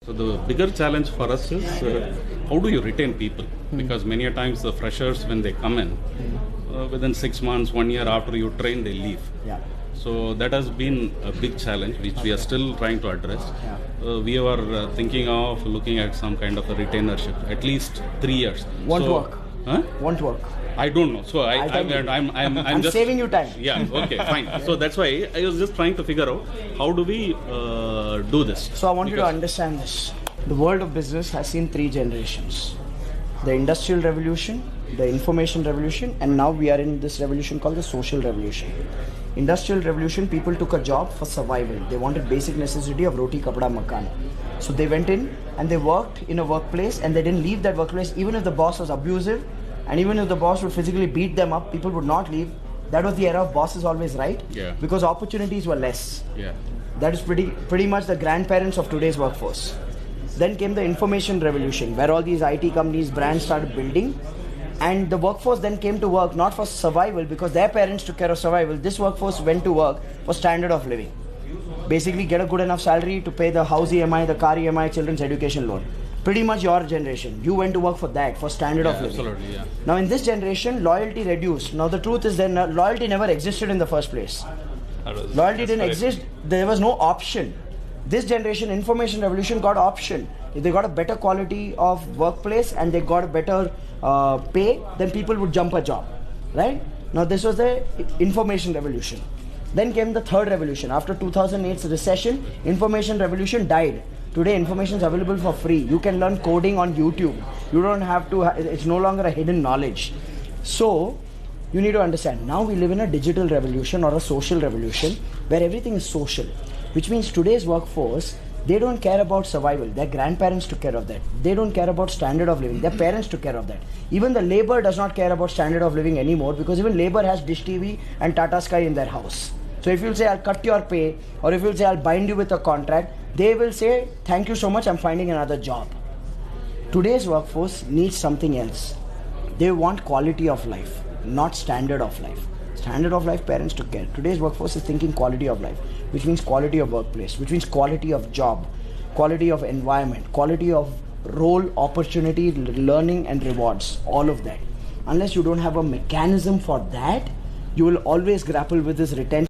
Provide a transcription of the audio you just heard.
So the bigger challenge for us is how do you retain people? Because many a times the freshers, when they come in, within 6 months, 1 year after you train, they leave. Yeah. So that has been a big challenge, which we are still trying to address. We are thinking of looking at some kind of a retainership, at least 3 years. Won't work. Huh? Won't work. I don't know. So I'm just saving you time. Yeah. Okay. Fine. So that's why I was just trying to figure out how do we do this. So I want you to understand this. The world of business has seen 3 generations: the Industrial Revolution, the Information Revolution, and now we are in this revolution called the Social Revolution. Industrial Revolution, people took a job for survival. They wanted basic necessity of roti, kapda, makan. So they went in and they worked in a workplace, and they didn't leave that workplace even if the boss was abusive, and even if the boss would physically beat them up, people would not leave. That was the era of boss is always right. Yeah. Because opportunities were less. Yeah. That is pretty much the grandparents of today's workforce. Then came the Information Revolution, where all these IT companies, brands started building, and the workforce then came to work not for survival because their parents took care of survival. This workforce went to work for standard of living. Basically get a good enough salary to pay the house EMI, the car EMI, children's education loan. Pretty much your generation. You went to work for that, for standard of living. Absolutely, yeah. Now in this generation, loyalty reduced. Now the truth is that loyalty never existed in the first place. Loyalty didn't exist. There was no option. This generation, Information Revolution, got option. If they got a better quality of workplace and they got a better pay, then people would jump a job, right? Now this was the Information Revolution. Then came the third revolution. After 2008's recession, Information Revolution died. Today information is available for free. You can learn coding on YouTube. You don't have to, it's no longer a hidden knowledge. So you need to understand, now we live in a digital revolution or a social revolution where everything is social, which means today's workforce, they don't care about survival. Their grandparents took care of that. They don't care about standard of living. Their parents took care of that. Even the labor does not care about standard of living anymore, because even labor has Dish TV and Tata Sky in their house. So if you'll say, I'll cut your pay, or if you'll say, I'll bind you with a contract, they will say, thank you so much, I'm finding another job. Today's workforce needs something else. They want quality of life, not standard of life. Standard of life, parents took care. Today's workforce is thinking quality of life, which means quality of workplace, which means quality of job, quality of environment, quality of role, opportunity, learning and rewards, all of that. Unless you don't have a mechanism for that, you will always grapple with this retention.